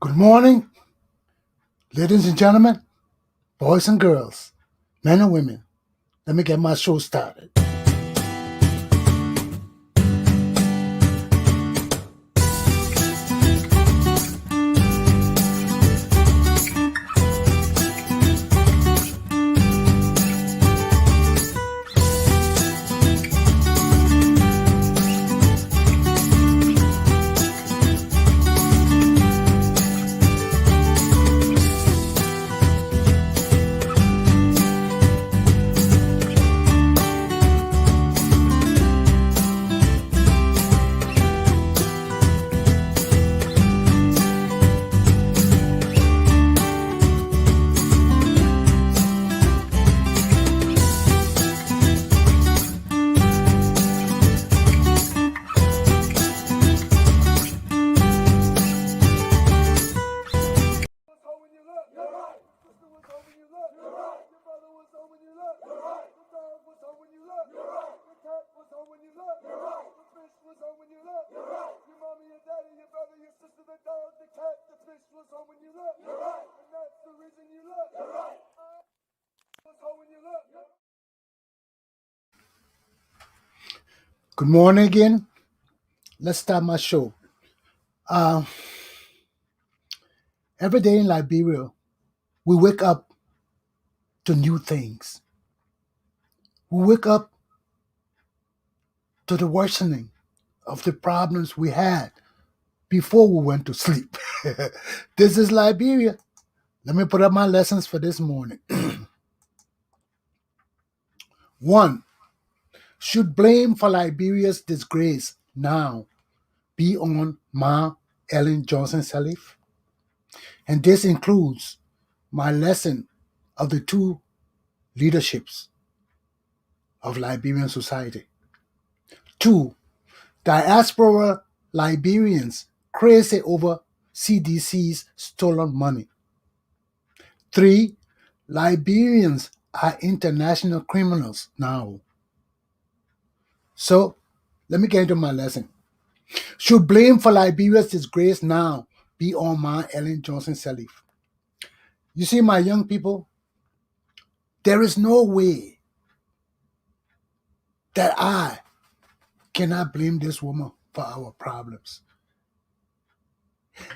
Good morning, ladies and gentlemen, boys and girls, men and women. Let me get my show started. Good morning again. Let's start my show. Uh, every day in Liberia, we wake up to new things. We wake up to the worsening of the problems we had before we went to sleep. This is Liberia. Let me put up my lessons for this morning. 1. Should blame for Liberia's disgrace now be on Ellen Johnson-Sirleaf? And this includes my lesson of the two leaderships of Liberian society. 2. Diaspora Liberians crazy over CDC's stolen money. 3. Liberians are international criminals now. So, let me get into my lesson. Should blame for Liberia's disgrace now be on Ellen Johnson-Sirleaf? You see, my young people, there is no way that I cannot blame this woman for our problems.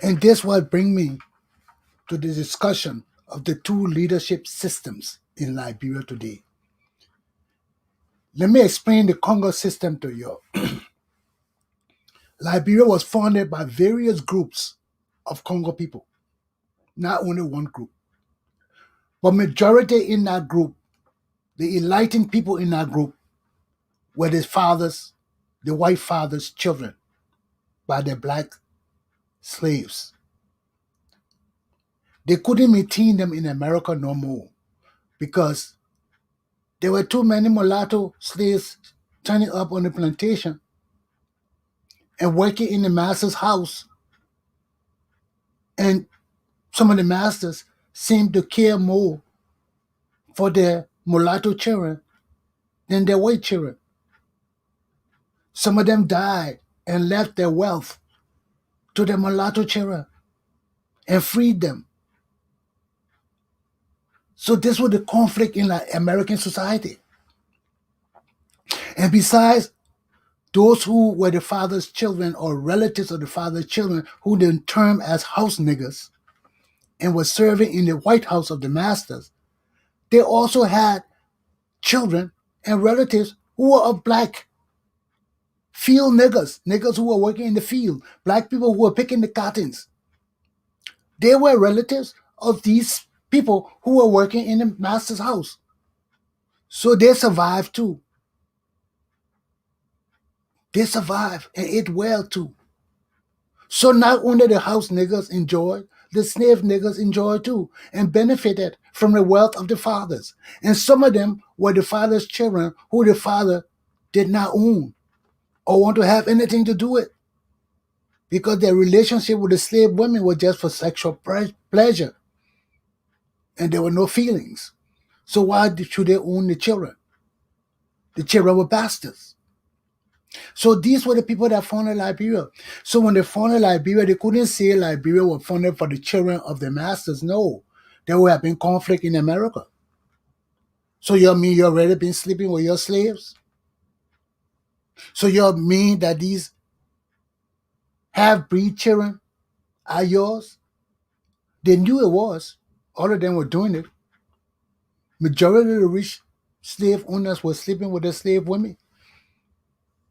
And this will bring me to the discussion of the two leadership systems in Liberia today. Let me explain the Congo system to you. Liberia was founded by various groups of Congo people, not only one group. But majority in that group, the enlightened people in that group, were the fathers, the white fathers' children by the black slaves. They couldn't maintain them in America no more because there were too many mulatto slaves turning up on the plantation and working in the master's house. And some of the masters seemed to care more for their mulatto children than their white children. Some of them died and left their wealth to the mulatto children and freed them. So this was the conflict in American society. And besides, those who were the father's children or relatives of the father's children who they termed as house niggers and were serving in the White House of the masters, they also had children and relatives who were of black field niggers who were working in the field, black people who were picking the cottons. They were relatives of these people who were working in the master's house. So they survived too. They survived and ate well too. So not only the house niggers enjoyed, the slave niggers enjoyed too and benefited from the wealth of the fathers. And some of them were the father's children who the father did not own or want to have anything to do with because their relationship with the slave women was just for sexual pleasure and there were no feelings. So why should they own the children? The children were bastards. So these were the people that founded Liberia. So when they founded Liberia, they couldn't say Liberia was founded for the children of the masters. No, there would have been conflict in America. So you mean you already been sleeping with your slaves? So you mean that these half-breed children are yours? They knew it was. All of them were doing it. Majority of the rich slave owners were sleeping with their slave women,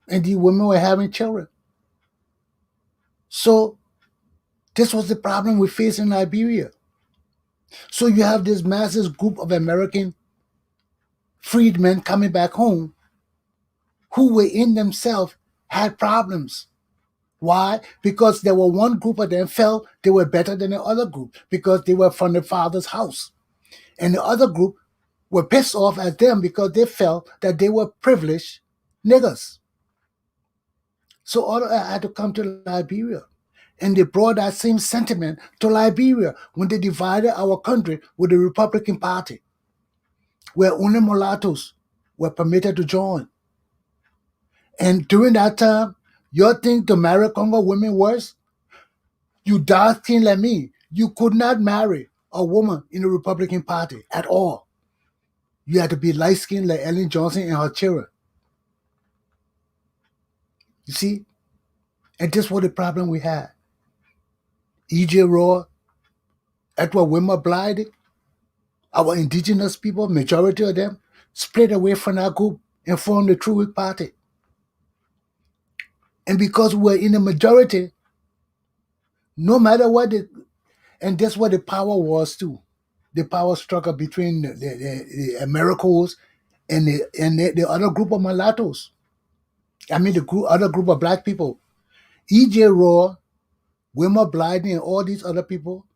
and these women were having children. So this was the problem we faced in Liberia. So you have this massive group of American freedmen coming back home who were in themselves had problems. Why? Because there were one group of them felt they were better than the other group because they were from the father's house. And the other group were pissed off at them because they felt that they were privileged niggers. So all of that had to come to Liberia. And they brought that same sentiment to Liberia when they divided our country with the Republican Party, where only mulattoes were permitted to join. And during that time, you think to marry Congo women was? You dark skin like me, you could not marry a woman in the Republican Party at all. You had to be light skinned like Ellen Johnson and her children. You see? And this was the problem we had. E.J. Roy, Edward Wimmer Blythe, our indigenous people, majority of them, split away from that group and formed the True Whig Party. And because we were in the majority, no matter what, and that's what the power was too. The power struggle between the Americans and the other group of mulattoes. I mean, other group of black people. E.J. Roy, Wilmer Blyden, and all these other people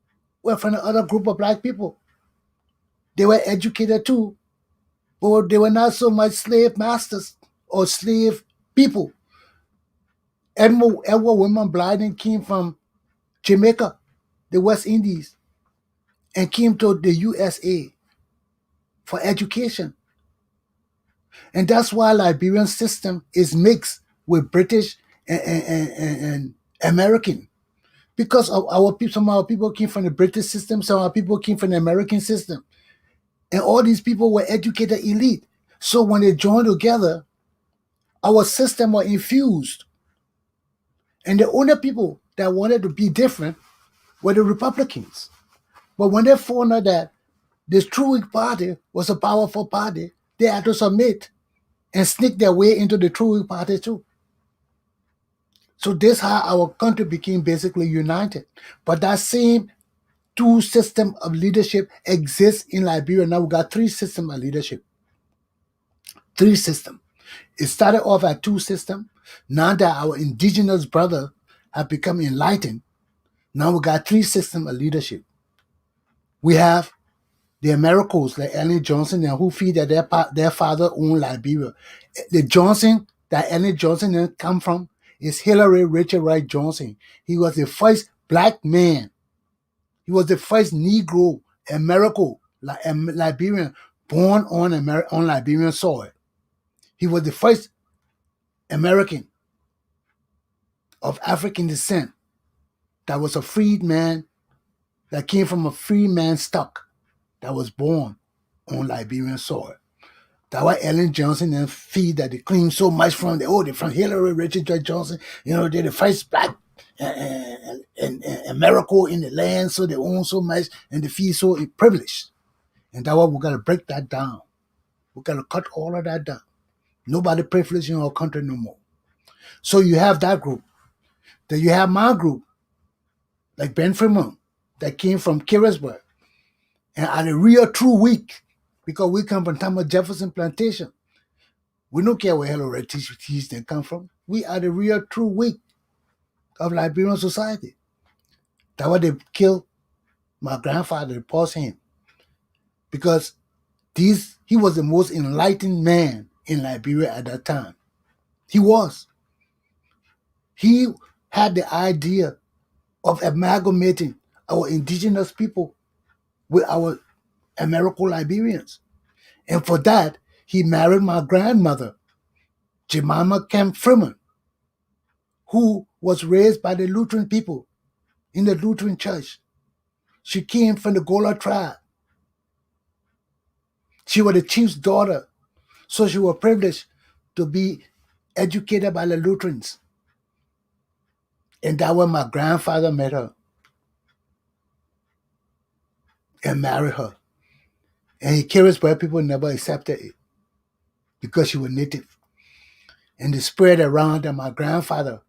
were from the other group of black people. They were educated too, but they were not so much slave masters or slave people. Edward Wilmer Blyden came from Jamaica, the West Indies, and came to the USA for education. And that's why Liberian system is mixed with British and American. Because of some of our people came from the British system, some of our people came from the American system. And all these people were educated elite. So when they joined together, our system was infused. And the only people that wanted to be different were the Republicans. But when they found out that this True Whig Party was a powerful party, they had to submit and sneak their way into the True Whig Party too. So this how our country became basically united. But that same two system of leadership exists in Liberia. Now we got three systems of leadership. Three systems. It started off at two systems. Now that our indigenous brothers have become enlightened, now we got three systems of leadership. We have the Americans like Ellen Johnson and who feed that their father owned Liberia. The Johnson that Ellen Johnson come from is Hillary Richard Wright Johnson. He was the first black man. He was the first Negro American Liberian born on Liberian soil. He was the first American of African descent that was a freed man that came from a free man stock that was born on Liberian soil. That's why Ellen Johnson and feed that they claim so much from they're from Hillary Richard Wright Johnson. You know, they're the first black and America in the land, so they own so much and they feel so privileged. And that's why we got to break that down. We got to cut all of that down. Nobody privileged in our country no more. So you have that group. Then you have my group, like Ben Fremont, that came from Carisburg and are the real true weak because we come from Thomas Jefferson Plantation. We don't care where Hillary teach they come from. We are the real true weak of Liberian society. That's why they killed my grandfather, they paused him. Because he was the most enlightened man in Liberia at that time. He was. He had the idea of amalgamating our indigenous people with our American Liberians. And for that, he married my grandmother Jemima Kemp Freeman, who was raised by the Lutheran people in the Lutheran church. She came from the Gola tribe. She was the chief's daughter, so she was privileged to be educated by the Lutherans. And that when my grandfather met her and married her. And he curious why people never accepted it because she was native. And the spread around that my grandfather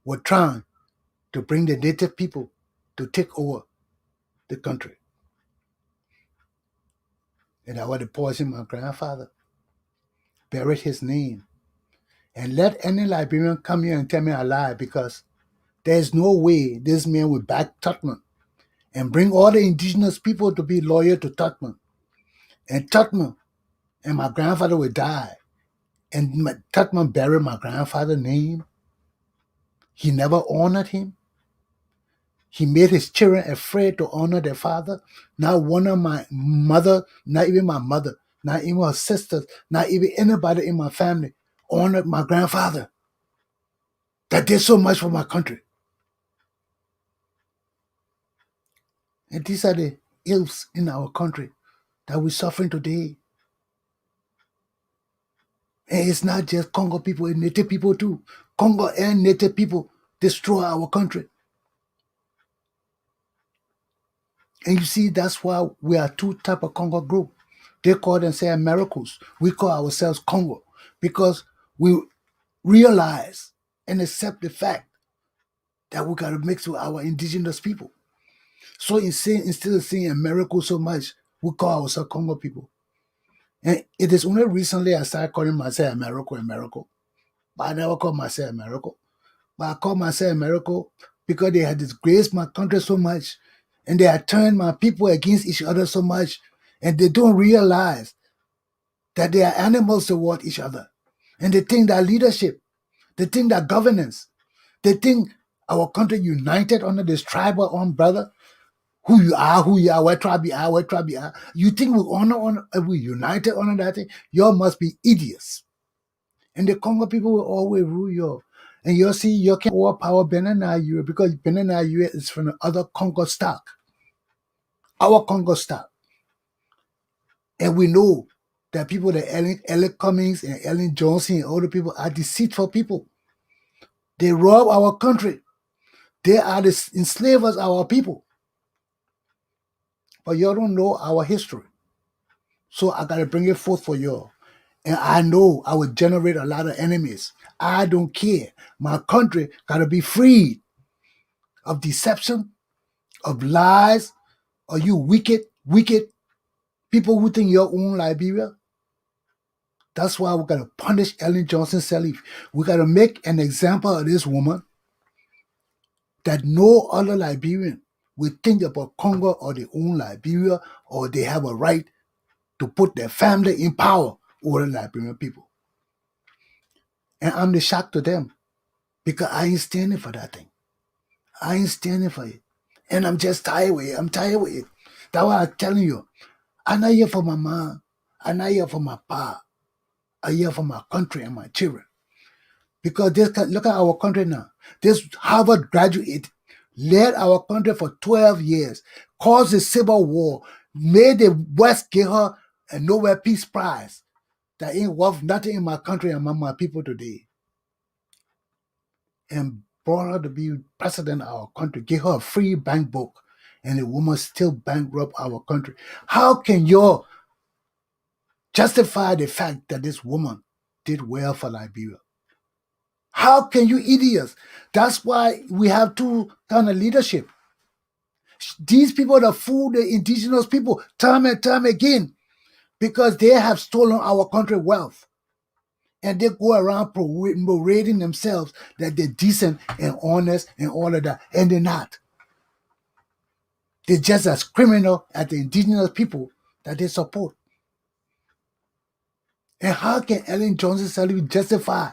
was trying to bring the native people to take over the country. And I was the poison my grandfather buried his name. And let any Liberian come here and tell me I lie, because there's no way this man would back Tubman and bring all the indigenous people to be loyal to Tubman. And Tubman and my grandfather would die. And Tubman buried my grandfather's name. He never honored him. He made his children afraid to honor their father. Not one of my mother, not even my mother, not even her sisters, not even anybody in my family honored my grandfather that did so much for my country. And these are the ills in our country that we're suffering today. And it's not just Congo people, it's native people too. Congo and native people destroy our country. And you see, that's why we are two type of Congo group. They call themselves Americans. We call ourselves Congo because we realize and accept the fact that we got to mix with our indigenous people. So instead of saying America so much, we call ourselves Congo people. And it is only recently I started calling myself America. But I never called myself America. But I call myself America because they had disgraced my country so much, and they had turned my people against each other so much, and they don't realize that they are animals toward each other. And they think that leadership, they think that governance, they think our country united under this tribal umbrella, who you are, what tribe you are, what tribe you are. You think we united under that thing? You must be idiots. And the Congo people will always rule you. And you see, you can overpower Benin Europe because Benin Europe is from the other Congo stock. Our Congo stock. And we know that people, the Ellen Cummings and Ellen Johnson and other people are deceitful people. They rob our country. They are the enslavers of our people. But you don't know our history. So I got to bring it forth for you. And I know I will generate a lot of enemies. I don't care. My country got to be freed of deception, of lies, or you wicked people who think you're own Liberia. That's why we got to punish Ellen Johnson-Sirleaf. We got to make an example of this woman that no other Liberian will think about Congo or their own Liberia, or they have a right to put their family in power over the Liberian people. And I'm the shock to them because I ain't standing for that thing. I ain't standing for it. And I'm just tired with it. I'm tired with it. That's why I'm telling you, I'm not here for my mom. I'm not here for my pa. I'm here for my country and my children. Because look at our country now. This Harvard graduate led our country for 12 years, caused a civil war, made the West give her a Nobel Peace Prize that ain't worth nothing in my country among my people today. And brought her to be president of our country, gave her a free bank book, and the woman still bankrupt our country. How can you justify the fact that this woman did well for Liberia? How can you idiots? That's why we have two kind of leadership. These people that fool the indigenous people time and time again because they have stolen our country wealth. And they go around parading themselves that they're decent and honest and all of that. And they're not. They're just as criminal as the indigenous people that they support. And how can Ellen Johnson-Sirleaf justify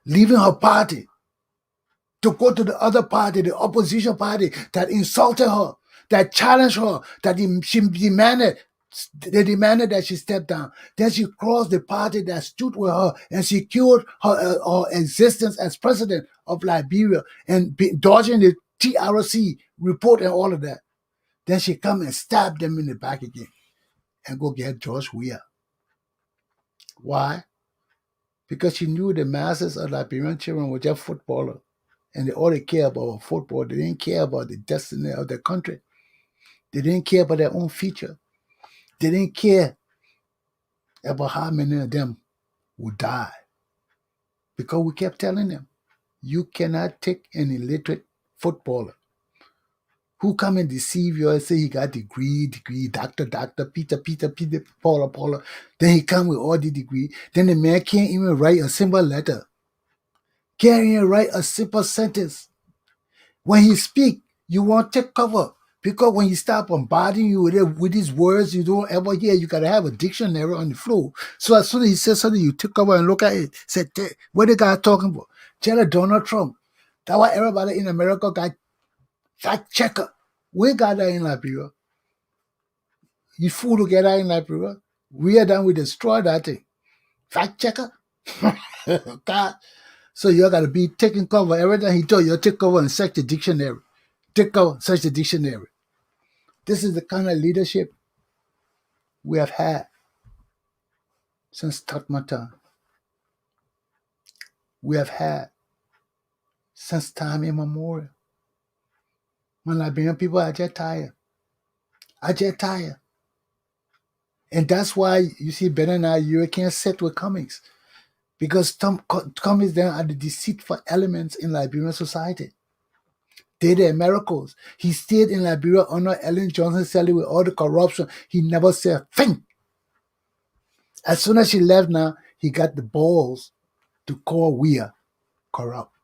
leaving her party to go to the other party, the opposition party that insulted her, that challenged her, that she demanded They demanded that she step down. Then she crossed the party that stood with her and secured her existence as president of Liberia and dodging the TRC report and all of that. Then she come and stab them in the back again and go get George Weah. Why? Because she knew the masses of Liberian children were just footballers. And all they care about was football. They didn't care about the destiny of their country. They didn't care about their own future. They didn't care about how many of them would die. Because we kept telling them, you cannot take an illiterate footballer who come and deceive you and say he got degree, doctor, Peter, Paula. Then he come with all the degree. Then the man can't even write a simple letter. Can't even write a simple sentence. When he speak, you want to take cover. Because when he start bombarding you with these words you don't ever hear, you got to have a dictionary on the floor. So as soon as he says something, you take cover and look at it. Say, what the guy talking about? Tell Donald Trump. That's why everybody in America got fact checker. We got that in Liberia. You fool to get that in Liberia. We are done with destroy that thing. Fact checker. God. So you got to be taking cover. Every time he told you, take cover and search the dictionary. Take cover, search the dictionary. This is the kind of leadership we have had since Tatmata. We have had since time immemorial. When Liberian people are just tired. I just tired. And that's why you see better now you can't sit with Cummings. Because Cummings then are the deceitful elements in Liberian society. They did miracles. He stayed in Liberia under Ellen Johnson-Sirleaf with all the corruption. He never said a thing. As soon as she left now, he got the balls to call Weah corrupt.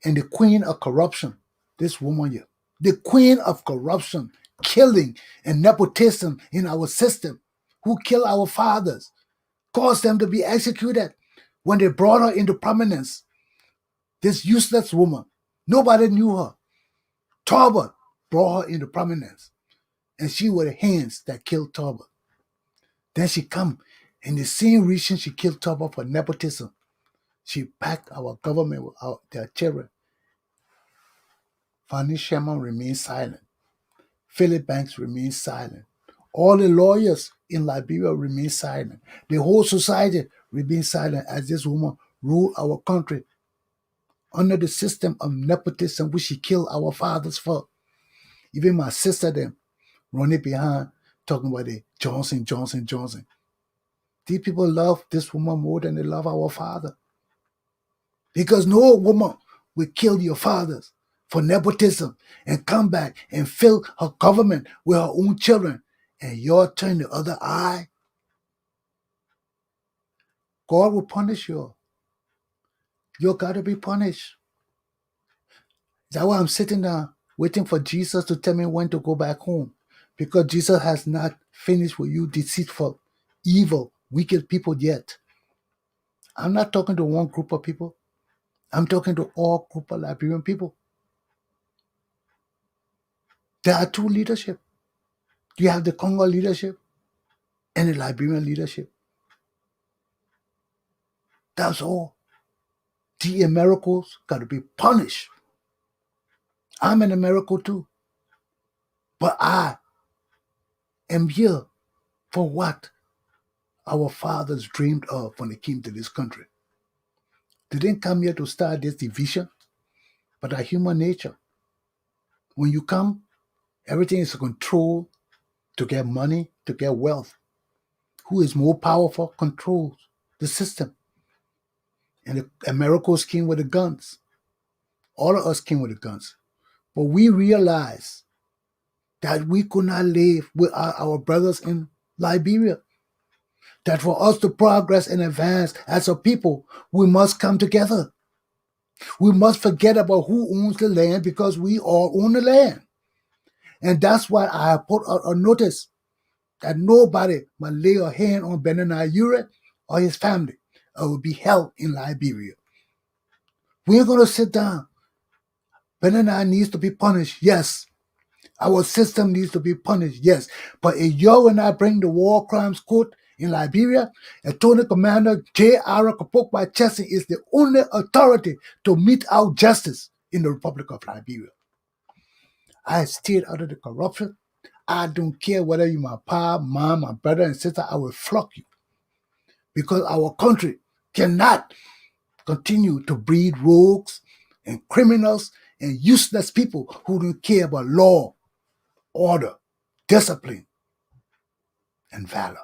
And the queen of corruption, this woman here, the queen of corruption, killing and nepotism in our system, who killed our fathers, caused them to be executed when they brought her into prominence. This useless woman, nobody knew her. Talbot brought her into prominence, and she were the hands that killed Talbot. Then she come in the same region she killed Talbot for nepotism. She packed our government with their children. Fanny Sherman remained silent. Philip Banks remained silent. All the lawyers in Liberia remained silent. The whole society remained silent as this woman ruled our country under the system of nepotism which she killed our fathers for. Even my sister them running behind talking about the Johnson. These people love this woman more than they love our father. Because no woman will kill your fathers for nepotism and come back and fill her government with her own children and you'll turn the other eye. God will punish you. You got to be punished. That's why I'm sitting there waiting for Jesus to tell me when to go back home. Because Jesus has not finished with you deceitful, evil, wicked people yet. I'm not talking to one group of people. I'm talking to all group of Liberian people. There are two leadership. You have the Congo leadership and the Liberian leadership. That's all. The Americans got to be punished. I'm an American too. But I am here for what our fathers dreamed of when they came to this country. They didn't come here to start this division, but our human nature. When you come, everything is controlled to get money, to get wealth. Who is more powerful controls the system. And the Americans came with the guns. All of us came with the guns. But we realized that we could not live with our brothers in Liberia. That for us to progress and advance as a people, we must come together. We must forget about who owns the land because we all own the land. And that's why I have put out a notice that nobody must lay a hand on Benani Ure or his family or will be held in Liberia. We're going to sit down. Benani needs to be punished, yes. Our system needs to be punished, yes. But if you and I bring the war crimes court in Liberia, Attorney Commander J.R. Galpohkpa Chesson is the only authority to mete out justice in the Republic of Liberia. I stayed out of the corruption. I don't care whether you're my pa, mom, my brother and sister, I will flock you. Because our country cannot continue to breed rogues and criminals and useless people who don't care about law, order, discipline, and valor.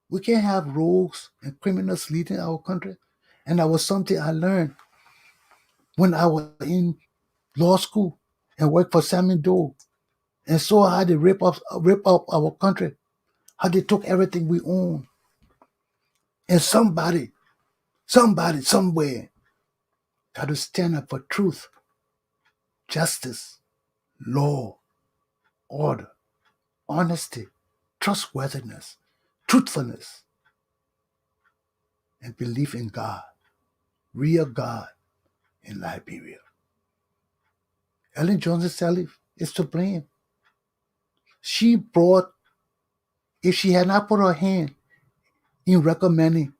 We can't have rogues and criminals leading our country. And that was something I learned when I was in law school and worked for Samuel Doe and saw how they rip up our country, how they took everything we own. And somebody, somewhere, got to stand up for truth, justice, law, order, honesty, trustworthiness, truthfulness, and belief in God, real God in Liberia. Ellen Johnson-Sirleaf is to blame. She brought, if she had not put her hand in recommending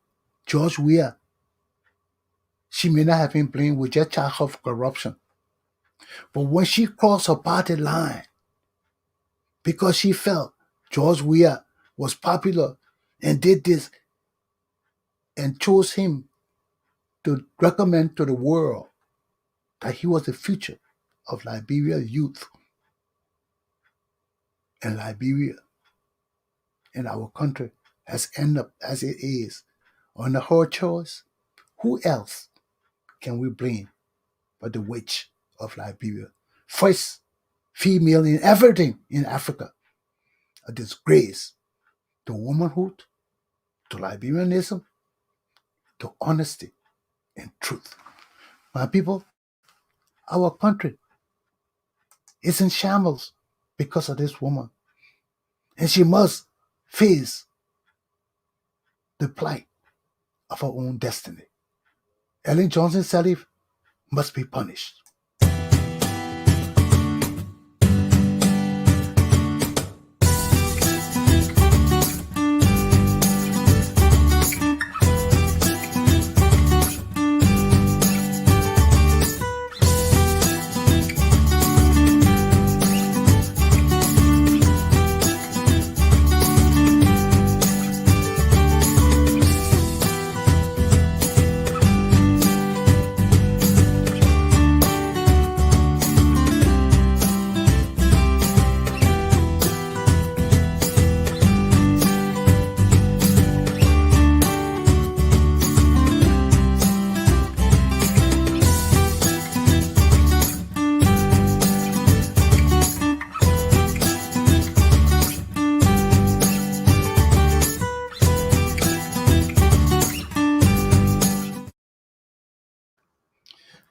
George Weah, she may not have been blamed with just charge of corruption. But when she crossed her party line, because she felt George Weah was popular and did this and chose him to recommend to the world that he was the future of Liberia youth and Liberia and our country has ended up as it is under her choice, who else can we blame but the witch of Liberia? First female in everything in Africa, a disgrace to womanhood, to Liberianism, to honesty and truth. My people, our country is in shambles because of this woman. And she must face the plight of her own destiny. Ellen Johnson-Sirleaf must be punished.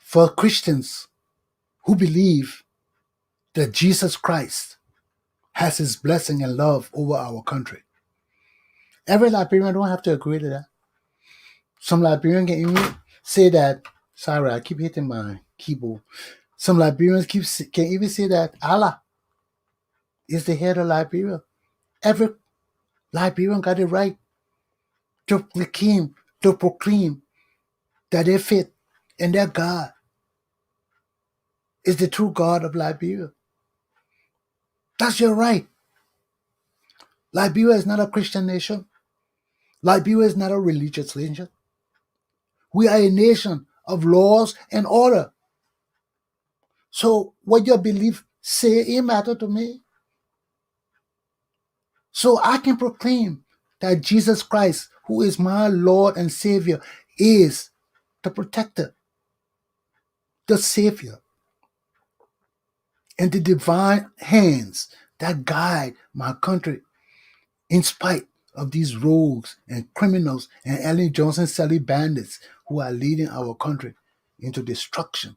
For Christians who believe that Jesus Christ has his blessing and love over our country, every Liberian don't have to agree to that. Some Liberians can even say that, sorry, I keep hitting my keyboard. Some Liberians can even say that Allah is the head of Liberia. Every Liberian got the right to proclaim that their faith and their God is the true God of Liberia. That's your right. Liberia is not a Christian nation. Liberia is not a religious nation. We are a nation of laws and order. So what your belief say, it matter to me. So I can proclaim that Jesus Christ, who is my Lord and Savior, is the protector, the Savior, and the divine hands that guide my country in spite of these rogues and criminals and Ellen Johnson-Sirleaf bandits who are leading our country into destruction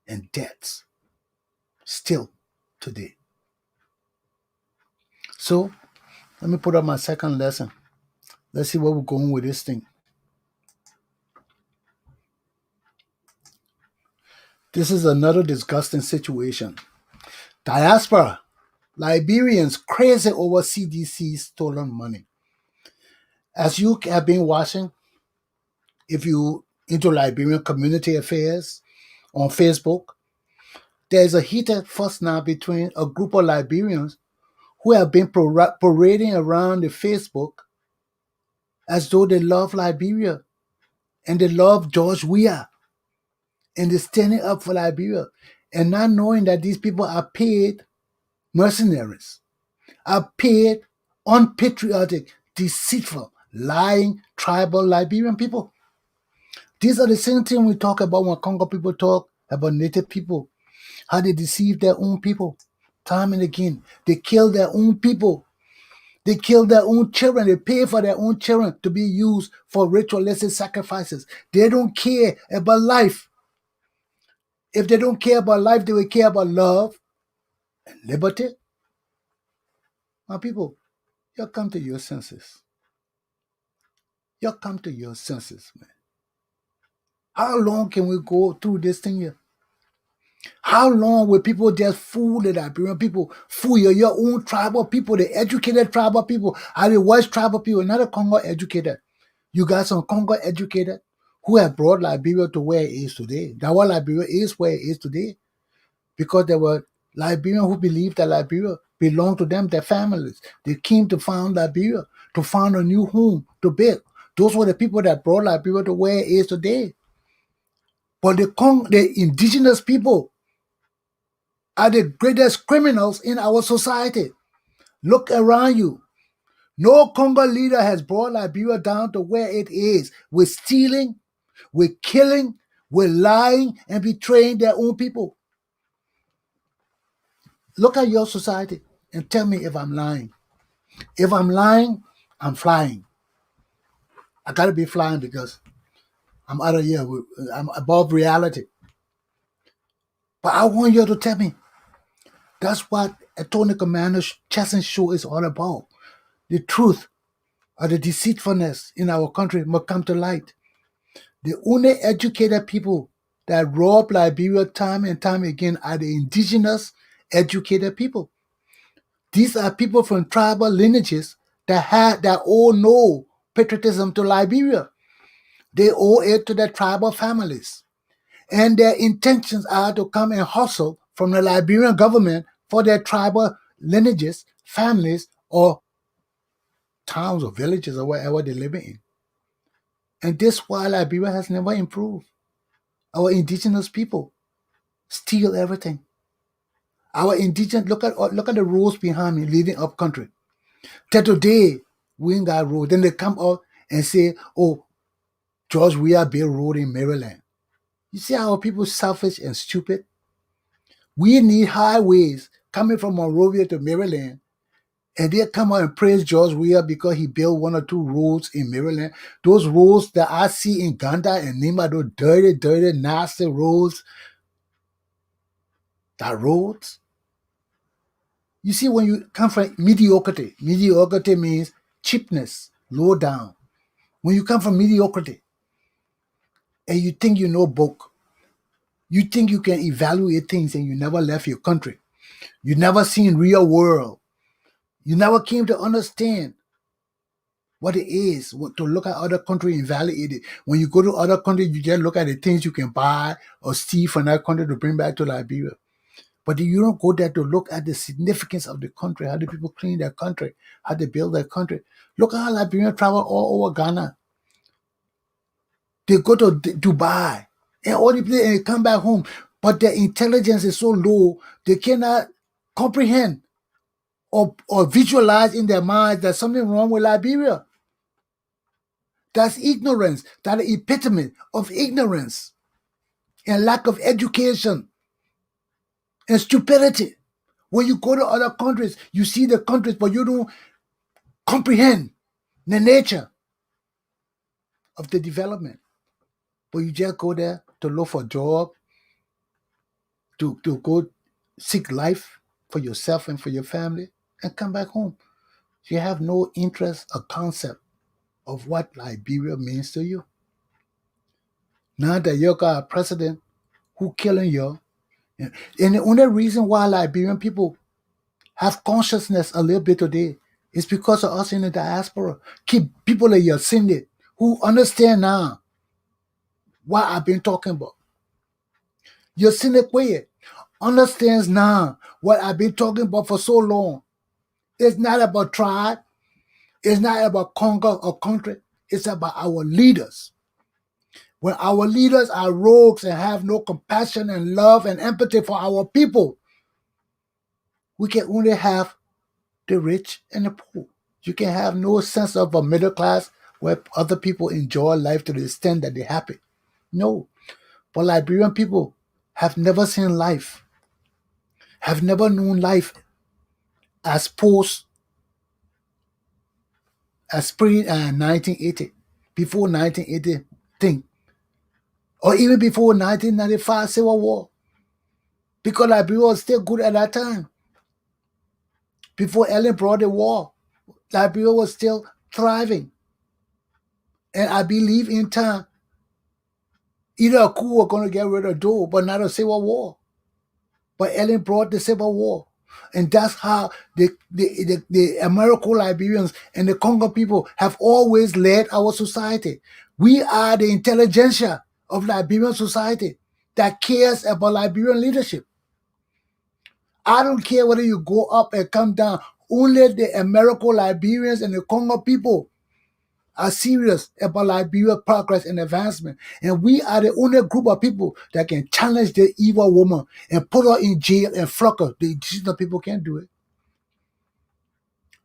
and deaths still today. So let me put up my second lesson. Let's see where we're going with this thing. This is another disgusting situation. Diaspora, Liberians crazy over CDC stolen money. As you have been watching, if you into Liberian community affairs on Facebook, there's a heated fuss now between a group of Liberians who have been parading around the Facebook as though they love Liberia and they love George Weah and they're standing up for Liberia and not knowing that these people are paid mercenaries, are paid unpatriotic, deceitful, lying tribal Liberian people. These are the same thing we talk about when Congo people talk about native people, how they deceive their own people time and again. They kill their own people. They kill their own children. They pay for their own children to be used for ritualistic sacrifices. They don't care about life. If they don't care about life, they will care about love and liberty. My people, you come to your senses. You come to your senses, man. How long can we go through this thing here? How long will people just fool the Liberian people, fool your own tribal people, the educated tribal people, are the worst tribal people, not the Congo educated. You got some Congo educated who have brought Liberia to where it is today. That what Liberia is where it is today. Because there were Liberians who believed that Liberia belonged to them, their families. They came to found Liberia, to found a new home, to build. Those were the people that brought Liberia to where it is today. But the indigenous people are the greatest criminals in our society. Look around you. No Congo leader has brought Liberia down to where it is with stealing, with killing, with lying, and betraying their own people. Look at your society and tell me if I'm lying. If I'm lying, I'm flying. I gotta be flying because I'm out of here. I'm above reality. But I want you to tell me. That's what Attorney Commander Chesson show is all about. The truth or the deceitfulness in our country must come to light. The only educated people that rob Liberia time and time again are the indigenous educated people. These are people from tribal lineages that owe no patriotism to Liberia. They owe it to their tribal families. And their intentions are to come and hustle from the Liberian government for their tribal lineages, families, or towns or villages or wherever they live in. And this is why Liberia has never improved. Our indigenous people steal everything. Our indigenous look at the roads behind me leading up country. Till today, we ain't got road. Then they come out and say, "Oh, George, we are built road in Maryland." You see how people selfish and stupid? We need highways coming from Monrovia to Maryland, and they come out and praise George Weah because he built one or two roads in Maryland. Those roads that I see in Ganda and Nima, those dirty, dirty, nasty roads, that roads. You see, when you come from mediocrity means cheapness, low down. When you come from mediocrity and you think you know book, you think you can evaluate things and you never left your country. You never seen real world. You never came to understand what it is to look at other country and validate it. When you go to other country, you just look at the things you can buy or steal from that country to bring back to Liberia. But you don't go there to look at the significance of the country, how the people clean their country, how they build their country. Look at how Liberians travel all over Ghana. They go to Dubai and all the places and come back home. But their intelligence is so low, they cannot comprehend or visualize in their minds that something wrong with Liberia. That's ignorance. That's the epitome of ignorance and lack of education and stupidity. When you go to other countries, you see the countries, but you don't comprehend the nature of the development. But you just go there to look for a job, to go seek life for yourself and for your family, and come back home. You have no interest or concept of what Liberia means to you. Now that you got a president who killing you. And the only reason why Liberian people have consciousness a little bit today is because of us in the diaspora. Keep people in your synod who understand now what I've been talking about. Your synod way understands now what I've been talking about for so long. It's not about tribe. It's not about conquer or country. It's about our leaders. When our leaders are rogues and have no compassion and love and empathy for our people, we can only have the rich and the poor. You can have no sense of a middle class where other people enjoy life to the extent that they're happy. No. But Liberian people have never seen life, have never known life as post, as pre 1980, before 1980 thing, or even before 1995 Civil War. Because Liberia was still good at that time. Before Ellen brought the war, Liberia was still thriving. And I believe in time, either a coup or going to get rid of Doe, but not a civil war. But Ellen brought the civil war. And that's how the American Liberians and the Congo people have always led our society. We are the intelligentsia of Liberian society that cares about Liberian leadership. I don't care whether you go up and come down. Only the American Liberians and the Congo people are serious about Liberia's progress and advancement. And we are the only group of people that can challenge the evil woman and put her in jail and flog her. The Indigenous people can't do it.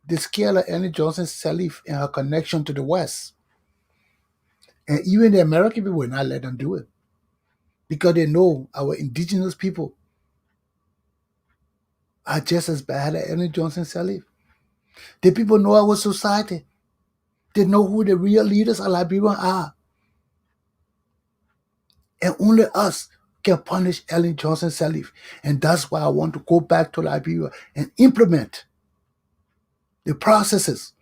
They scare Ellen Johnson-Sirleaf and her connection to the West. And even the American people will not let them do it. Because they know our indigenous people are just as bad as Ellen Johnson-Sirleaf. The people know our society. They know who the real leaders of Liberia are. And only us can punish Ellen Johnson-Sirleaf. And that's why I want to go back to Liberia and implement the processes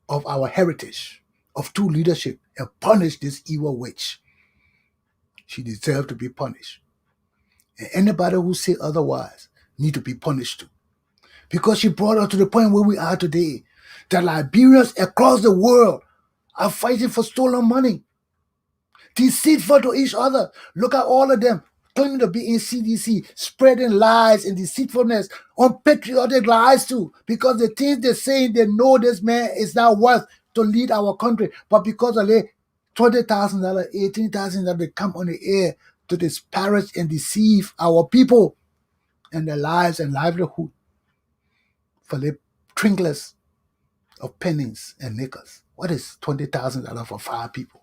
of our heritage of true leadership and punish this evil witch. She deserves to be punished. And anybody who say otherwise need to be punished too. Because she brought us to the point where we are today. That Liberians across the world are fighting for stolen money. Deceitful to each other. Look at all of them claiming to be in CDC, spreading lies and deceitfulness, unpatriotic lies too. Because the things they're saying, they know this man is not worth to lead our country. But because of the $20,000, $18,000 they come on the air to disparage and deceive our people and their lives and livelihood for the trinkles of pennies and nickels. What is $20,000 for 5 people?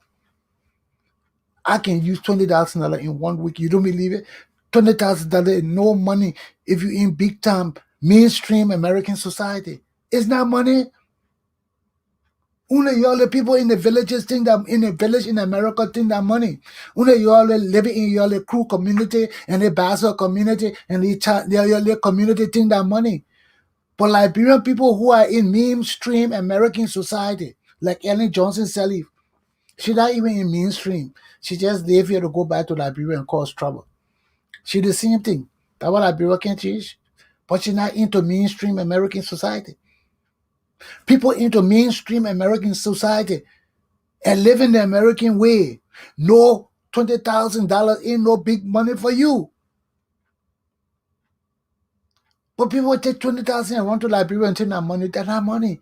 I can use $20,000 in 1 week. You don't believe it? $20,000 is no money if you're in big time mainstream American society. It's not money. Only y'all the people in the villages think that in the village in America think that money. Only y'all living in your crew community and the Basel community and the community think that money. But Liberian people who are in mainstream American society, like Ellen Johnson-Sirleaf, she's not even in mainstream. She just live here to go back to Liberia and cause trouble. She the same thing. That's what Liberia can change. But she's not into mainstream American society. People into mainstream American society and living the American way. No $20,000 ain't no big money for you. But people take 20,000 and run to Liberia and take that money. That's not money.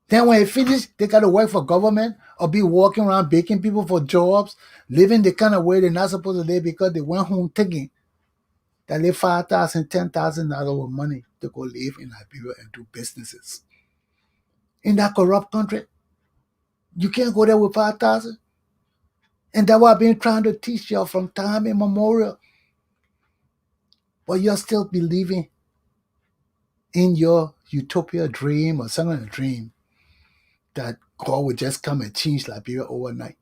Then when they finish, they got to work for government or be walking around begging people for jobs, living the kind of way they're not supposed to live because they went home thinking that they $5,000, $10,000 with money to go live in Liberia and do businesses. In that corrupt country, you can't go there with 5,000. And that's what I've been trying to teach y'all from time immemorial. But you're still believing in your utopia dream or some kind of dream that God would just come and change Liberia overnight.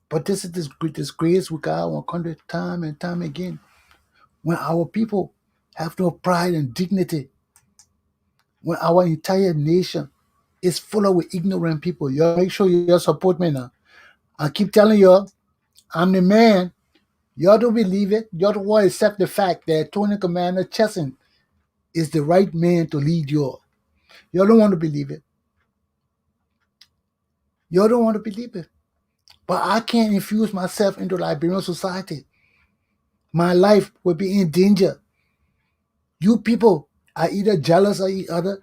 But this is this disgrace we got our country time and time again. When our people have no pride and dignity, when our entire nation is full of ignorant people, you make sure you support me now. I keep telling you, I'm the man Y'all don't believe it. Y'all don't want to accept the fact that Tony Commander Chesson is the right man to lead y'all. Y'all don't want to believe it. Y'all don't want to believe it. But I can't infuse myself into Liberian society. My life will be in danger. You people are either jealous of each other,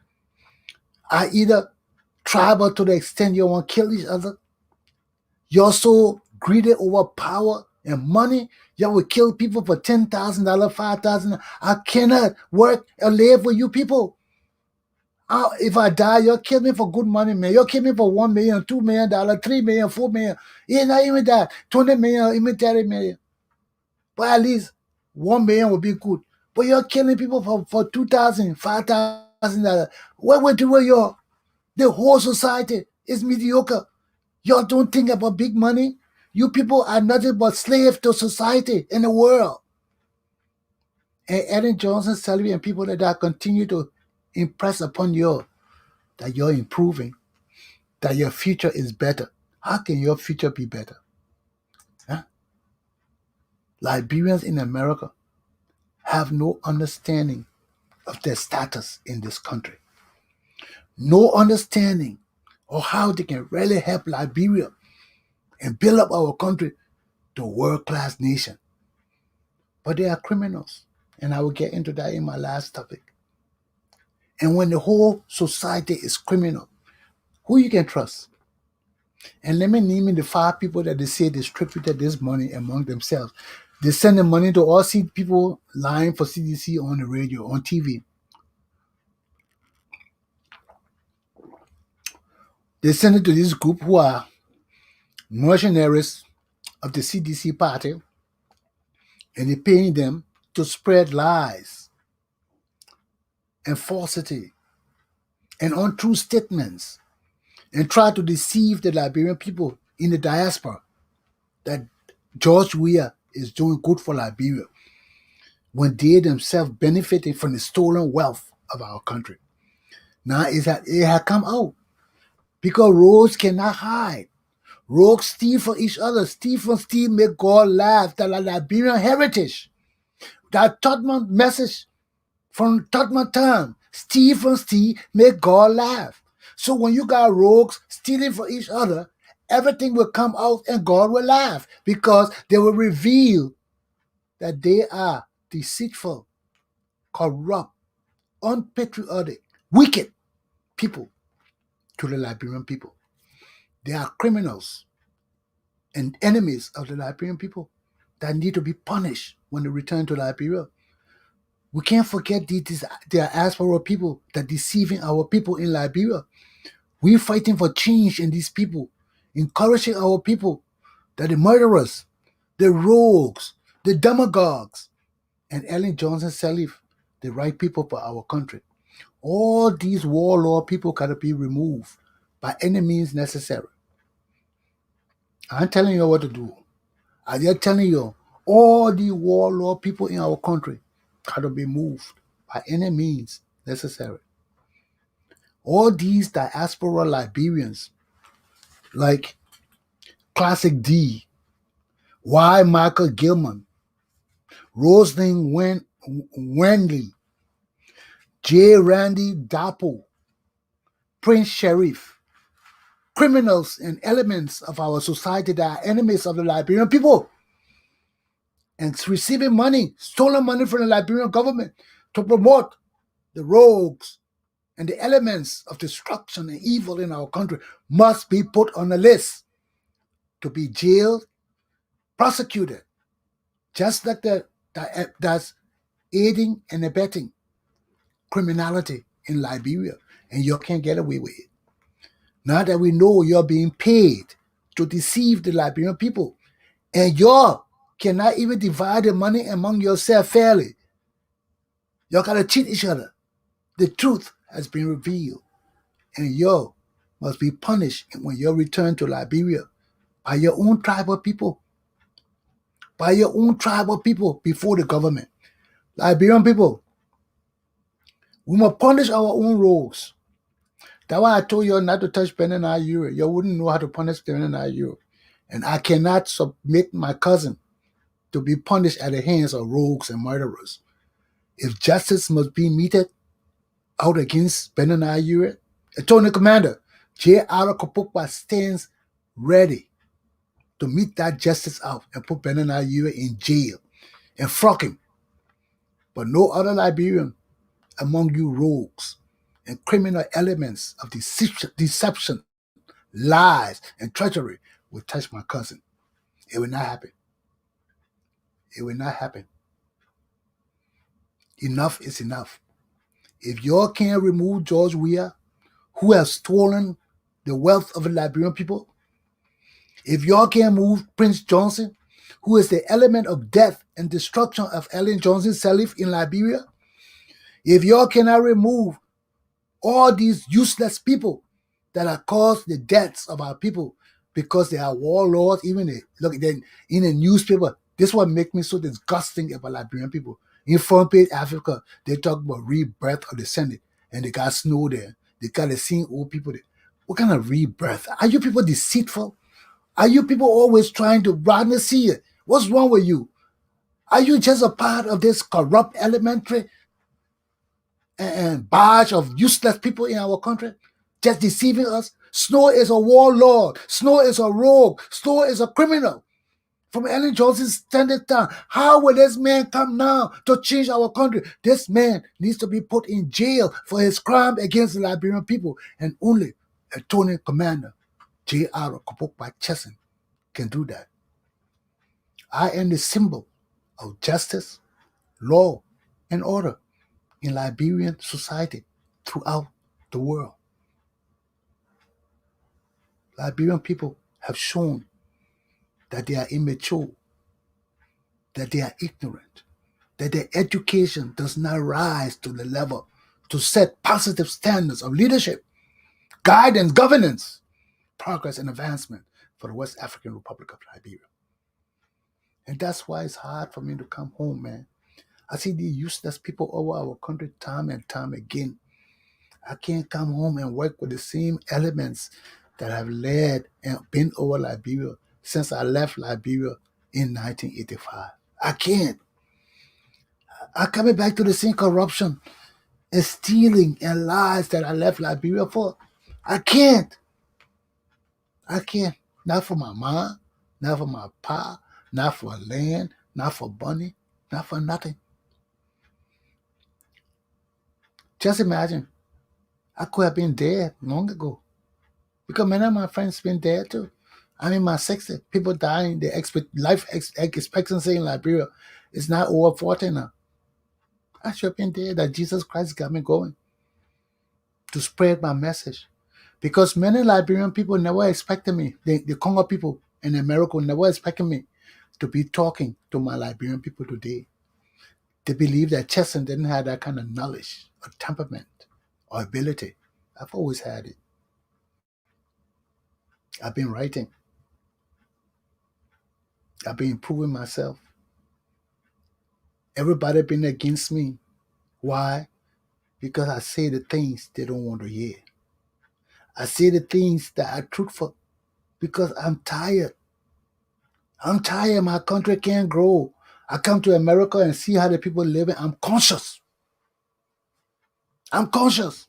are either tribal to the extent you want to kill each other. You're so greedy over power and money, you will kill people for $10,000, $5,000. I cannot work or live with you people. If I die, you'll kill me for good money, man. You'll kill me for $1 million, $2 million, $3 million, $4 million. It's not even that. 20 million, even 30 million. But at least $1 million would be good. But you're killing people for $2,000, $5,000. What we do with your the whole society is mediocre. Y'all don't think about big money. You people are nothing but slaves to society in the world. And Ellen Johnson-Sirleaf and people like that continue to impress upon you that you're improving, that your future is better. How can your future be better? Huh? Liberians in America have no understanding of their status in this country. No understanding of how they can really help Liberia and build up our country to a world-class nation. But they are criminals. And I will get into that in my last topic. And when the whole society is criminal, who you can trust? And let me name in the 5 people that they say distributed this money among themselves. They send the money to all people lying for CDC on the radio, on TV. They send it to this group who are mercenaries of the CDC party, and they're paying them to spread lies and falsity and untrue statements and try to deceive the Liberian people in the diaspora that George Weah is doing good for Liberia when they themselves benefited from the stolen wealth of our country. Now it had come out because rogues cannot hide. Rogues steal from each other. Steal from steal, make God laugh. That Liberian heritage. That Tottenham message from Tottenham time. Steal from steal, make God laugh. So when you got rogues stealing from each other, everything will come out and God will laugh because they will reveal that they are deceitful, corrupt, unpatriotic, wicked people to the Liberian people. They are criminals and enemies of the Liberian people that need to be punished when they return to Liberia. We can't forget these diaspora people that deceiving our people in Liberia. We're fighting for change in these people, encouraging our people that the murderers, the rogues, the demagogues, and Ellen Johnson-Sirleaf, the right people for our country. All these warlord people gotta be removed by any means necessary. I'm telling you what to do. I'm just telling you, all the warlord people in our country gotta be moved by any means necessary. All these diaspora Liberians, like Classic D, Y. Michael Gilman, Rosalind Wenley, J. Randy Dapo, Prince Sheriff, criminals and elements of our society that are enemies of the Liberian people and receiving money, stolen money from the Liberian government to promote the rogues and the elements of destruction and evil in our country must be put on a list to be jailed, prosecuted, just like that's aiding and abetting criminality in Liberia, and you can't get away with it. Now that we know you're being paid to deceive the Liberian people, and you cannot even divide the money among yourself fairly, you gotta cheat each other. The truth has been revealed, and you must be punished when you return to Liberia by your own tribal people, before the government. Liberian people, we must punish our own rogues. That's why I told you not to touch Benin or Euro. You wouldn't know how to punish Benin or Euro. And I cannot submit my cousin to be punished at the hands of rogues and murderers. If justice must be meted out against Benanayure, Attorney Commander J. Galpohkpa stands ready to meet that justice out and put Benanayure in jail and flog him. But no other Liberian among you rogues and criminal elements of deception, lies, and treachery will touch my cousin. It will not happen. It will not happen. Enough is enough. If y'all can't remove George Weah, who has stolen the wealth of the Liberian people, if y'all can't move Prince Johnson, who is the element of death and destruction of Ellen Johnson-Sirleaf in Liberia, if y'all cannot remove all these useless people that have caused the deaths of our people because they are warlords, even look then in the newspaper, this what makes me so disgusting about Liberian people. In front page Africa, they talk about rebirth of the Senate, and they got snow there. They got the same old people there. What kind of rebirth? Are you people deceitful? Are you people always trying to rather see it? What's wrong with you? Are you just a part of this corrupt elementary and barrage of useless people in our country? Just deceiving us? Snow is a warlord. Snow is a rogue. Snow is a criminal. From Ellen Johnson's standard time, how will this man come now to change our country? This man needs to be put in jail for his crime against the Liberian people, and only Attorney Commander J.R. Galpohkpa Chesson can do that. I am the symbol of justice, law, and order in Liberian society throughout the world. Liberian people have shown that they are immature, that they are ignorant, that their education does not rise to the level to set positive standards of leadership, guidance, governance, progress, and advancement for the West African Republic of Liberia. And that's why it's hard for me to come home, man. I see these useless people over our country time and time again. I can't come home and work with the same elements that have led and been over Liberia since I left Liberia in 1985. I can't. I'm coming back to the same corruption and stealing and lies that I left Liberia for. I can't. I can't. Not for my mom, not for my pa, not for land, not for money, not for nothing. Just imagine, I could have been dead long ago. Because many of my friends been dead too. I'm in my 60s. People dying. The life expectancy in Liberia is not over 40 now. I should have been dead. That Jesus Christ got me going to spread my message. Because many Liberian people never expected me. The Congo people in America never expected me to be talking to my Liberian people today. They believe that Chesson didn't have that kind of knowledge or temperament or ability. I've always had it. I've been writing. I've been improving myself. Everybody been against me. Why? Because I say the things they don't want to hear. I say the things that are truthful because I'm tired. I'm tired. My country can't grow. I come to America and see how the people living. I'm conscious. I'm conscious.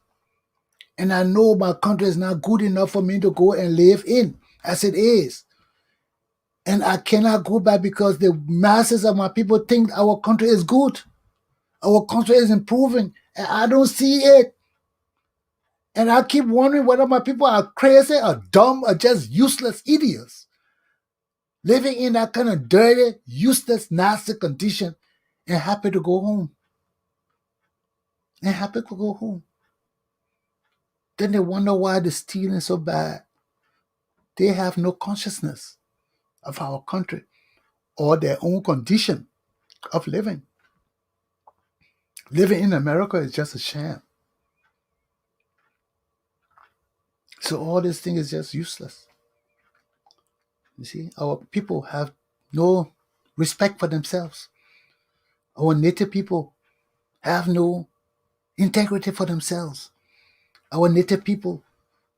And I know my country is not good enough for me to go and live in as it is. And I cannot go back because the masses of my people think our country is good. Our country is improving. And I don't see it. And I keep wondering whether my people are crazy or dumb or just useless idiots living in that kind of dirty, useless, nasty condition and happy to go home. And happy to go home. Then they wonder why the stealing so bad. They have no consciousness of our country or their own condition of living. Living in America is just a sham. So all this thing is just useless. You see, our people have no respect for themselves. Our native people have no integrity for themselves. Our native people,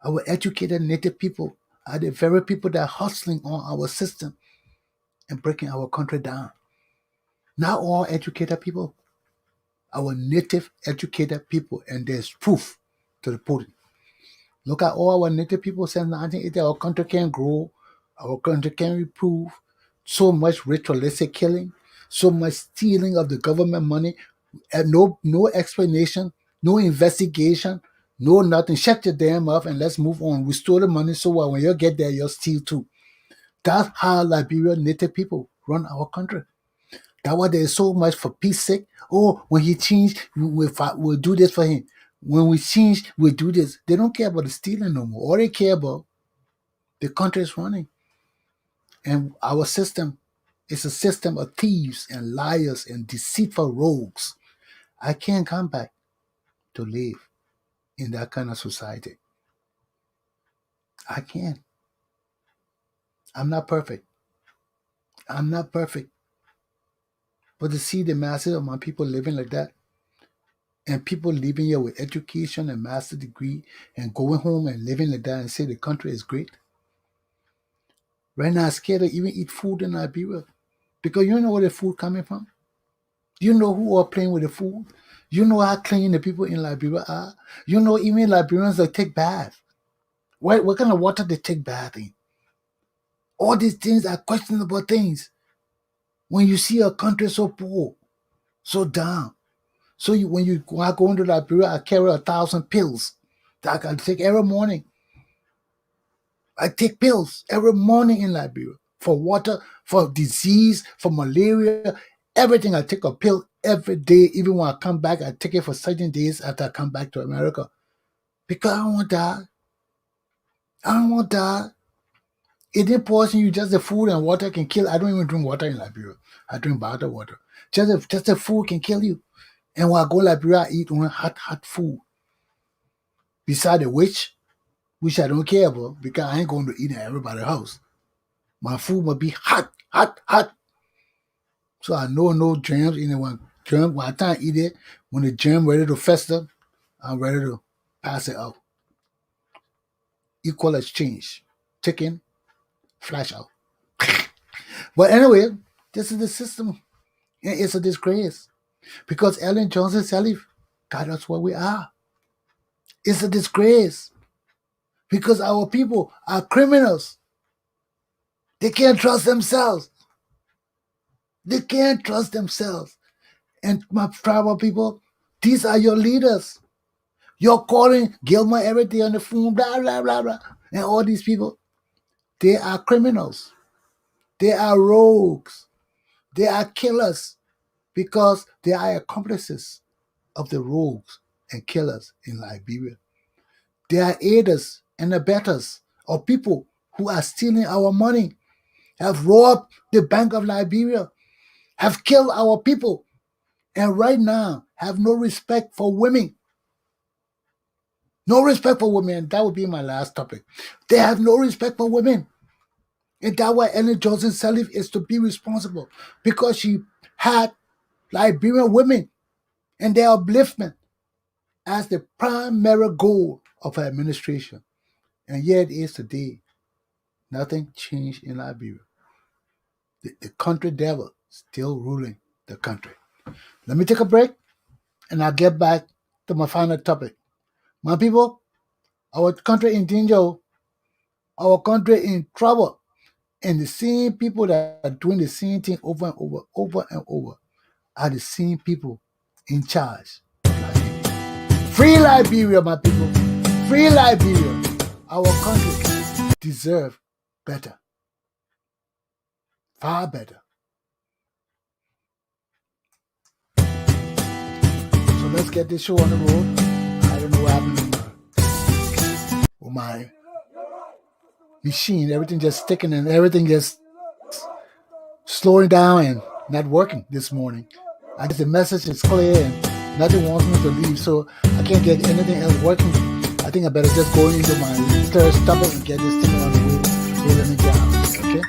our educated native people, are the very people that are hustling on our system and breaking our country down. Not all educated people. Our native educated people, and there's proof to the pudding. Look at all our native people since 1980. Our country can grow. Our country can improve. So much ritualistic killing, so much stealing of the government money, and no explanation, no investigation, no nothing. Shut your damn mouth and let's move on. Restore the money so when you get there, you'll steal too. That's how Liberian native people run our country. That's why there's so much for peace sake. Oh, when he changed, we'll do this for him. When we change, we'll do this. They don't care about the stealing no more. All they care about, the country is running. And our system is a system of thieves and liars and deceitful rogues. I can't come back to live in that kind of society. I can't. I'm not perfect. I'm not perfect. But to see the masses of my people living like that, and people living here with education and master degree and going home and living like that and say the country is great. Right now, I'm scared to even eat food in Liberia because you know where the food coming from. You know who are playing with the food. You know how clean the people in Liberia are. You know even Liberians that take baths. What kind of water they take bath in? All these things are questionable things. When you see a country so poor, so down. So when I go into Liberia, I carry 1,000 pills that I can take every morning. I take pills every morning in Liberia for water, for disease, for malaria, everything. I take a pill every day. Even when I come back, I take it for certain days after I come back to America. Because I don't want to die. I don't want to die. It didn't poison you, just the food and water can kill. I don't even drink water in Liberia. I drink bottled water. Just the food can kill you. And when I go to Liberia, I eat only hot food. Beside the which I don't care about because I ain't going to eat in everybody's house. My food must be hot. So I know no germs in it. When I time I eat it, when the germ ready to fester, I'm ready to pass it out. Equal exchange. Chicken, flash out. But anyway, this is the system. And it's a disgrace. Because Ellen Johnson-Sirleaf got us where we are. It's a disgrace. Because our people are criminals. They can't trust themselves. They can't trust themselves. And my tribal people, these are your leaders. You're calling Gilmer every day on the phone, blah, blah, blah, blah. And all these people, they are criminals. They are rogues. They are killers because they are accomplices of the rogues and killers in Liberia. They are aiders and abettors of people who are stealing our money, have robbed the Bank of Liberia, have killed our people, and right now have no respect for women. No respect for women. That would be my last topic. They have no respect for women. And that's why Ellen Johnson-Sirleaf is to be responsible because she had Liberian women and their upliftment as the primary goal of her administration. And yet it is today. Nothing changed in Liberia. The country devil still ruling the country. Let me take a break and I'll get back to my final topic. My people, our country in danger, our country in trouble, and the same people that are doing the same thing over and over are the same people in charge. Free Liberia, my people. Free Liberia. Our country deserves better. Far better. So let's get this show on the road. I don't know what happened with my machine. Everything just sticking and everything just slowing down and not working this morning. I guess the message is clear and nothing wants me to leave, so I can't get anything else working. I think I better just go into my third topic and get this thing on the way. So let me get out, okay?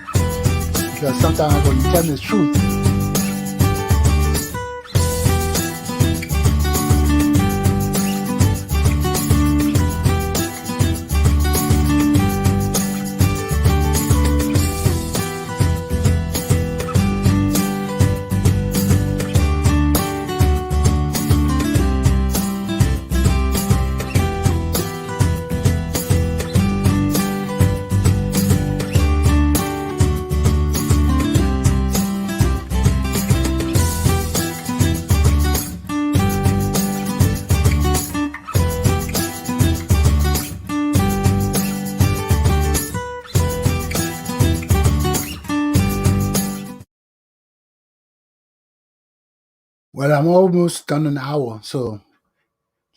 Because sometimes when you tell me the truth, Well, I'm almost done an hour, so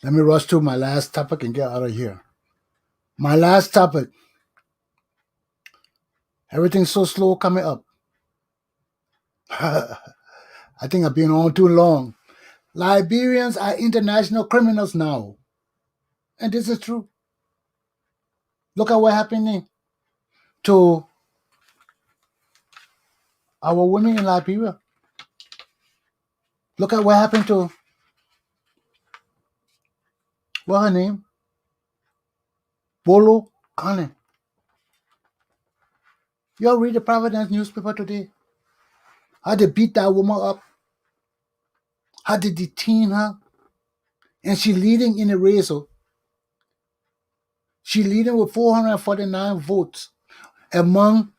let me rush to my last topic and get out of here. My last topic. Everything's so slow coming up. I think I've been on too long. Liberians are international criminals now. And this is true. Look at what happening to our women in Liberia. Look at what happened to, what her name? Bolo Kane. Y'all read the Providence newspaper today? How they beat that woman up. How they detain her. And she leading in the race. So she leading with 449 votes among,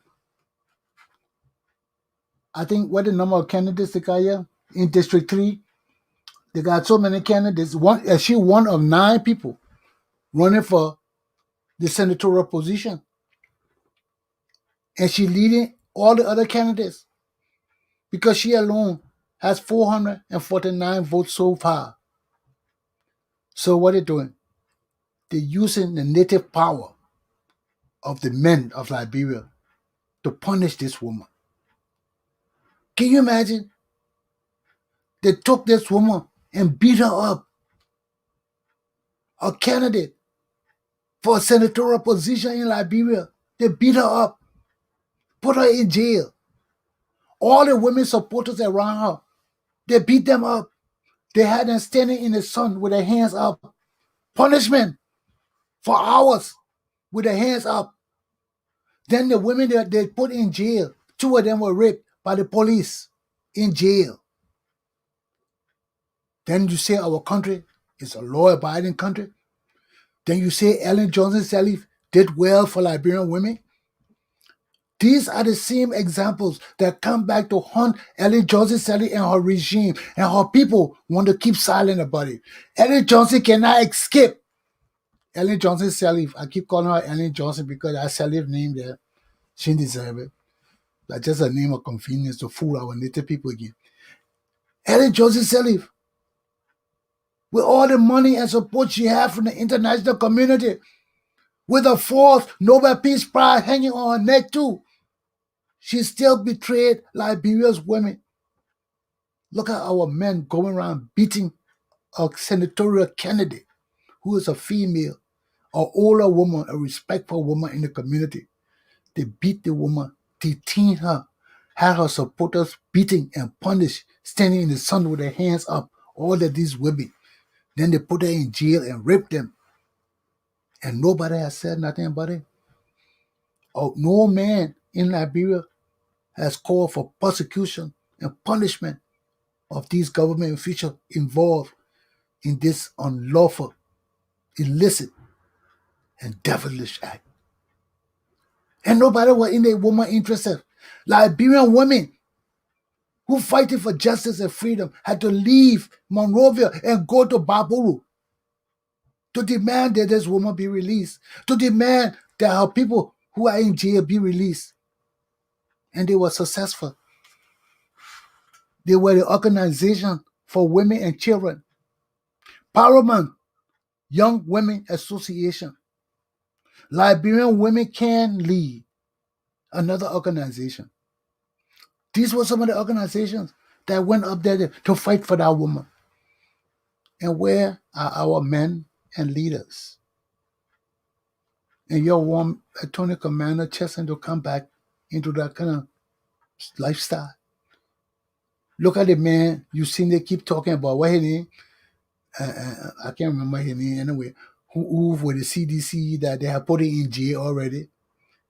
I think, what the number of candidates they got here? In District 3, they got so many candidates. She one of 9 people running for the senatorial position. And she leading all the other candidates because she alone has 449 votes so far. So what they're doing, they're using the native power of the men of Liberia to punish this woman. Can you imagine? They took this woman and beat her up, a candidate for a senatorial position in Liberia. They beat her up, put her in jail. All the women supporters around her, they beat them up. They had them standing in the sun with their hands up. Punishment for hours with their hands up. Then the women that they put in jail, 2 of them were raped by the police in jail. Then you say our country is a law-abiding country. Then you say Ellen Johnson-Sirleaf did well for Liberian women. These are the same examples that come back to haunt Ellen Johnson-Sirleaf and her regime, and her people want to keep silent about it. Ellen Johnson cannot escape. Ellen Johnson-Sirleaf, I keep calling her Ellen Johnson because that Sirleaf name there, she didn't deserve it. That's just a name of convenience to fool our native people again. Ellen Johnson-Sirleaf, with all the money and support she had from the international community, with a false Nobel Peace Prize hanging on her neck too, she still betrayed Liberia's women. Look at our men going around beating a senatorial candidate who is a female, an older woman, a respectful woman in the community. They beat the woman, detained her, had her supporters beating and punished, standing in the sun with their hands up, all of these women. Then they put her in jail and raped them. And nobody has said nothing about it. Oh, no man in Liberia has called for prosecution and punishment of these government officials involved in this unlawful, illicit, and devilish act. And nobody was in the woman interested. Liberian women who fighting for justice and freedom had to leave Monrovia and go to Fahnbulleh to demand that this woman be released, to demand that her people who are in jail be released. And they were successful. They were the organization for women and children. Paramount Young Women Association. Liberian Women Can Lead, another organization. These were some of the organizations that went up there to fight for that woman. And where are our men and leaders? And you want Attorney Commander Chesson to come back into that kind of lifestyle. Look at the man you seen they keep talking about. What his name? I can't remember his name anyway. Who with the CDC that they have put it in jail already.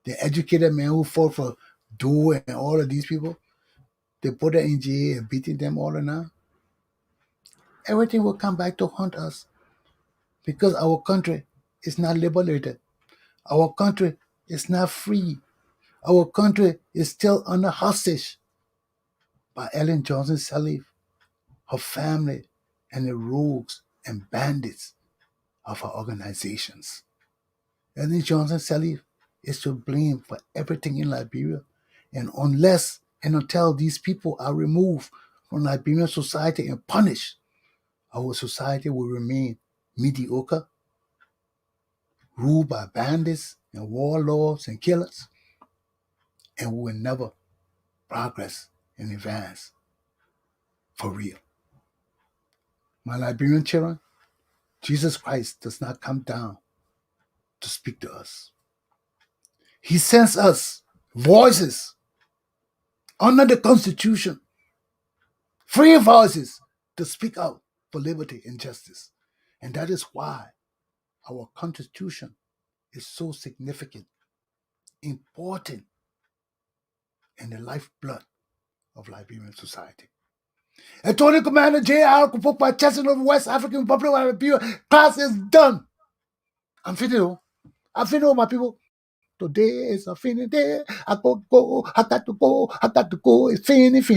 The educated man who fought for Doe and all of these people. They put it in jail and beating them all now. Everything will come back to haunt us because our country is not liberated. Our country is not free. Our country is still under hostage by Ellen Johnson-Sirleaf, her family, and the rogues and bandits of her organizations. Ellen Johnson-Sirleaf is to blame for everything in Liberia. And unless and until these people are removed from Liberian society and punish, our society will remain mediocre, ruled by bandits and warlords and killers, and we will never progress and advance for real. My Liberian children, Jesus Christ does not come down to speak to us. He sends us voices under the Constitution, free voices to speak out for liberty and justice. And that is why our Constitution is so significant, important, and the lifeblood of Liberian society. Attorney Commander J.R. Galpohkpa, Chesson of West African Republic of Liberia, class is done. I'm finished. I'm finished, my people. Today is a finish day. I got to go. It's finish.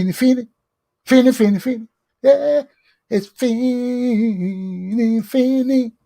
Yeah, it's finish.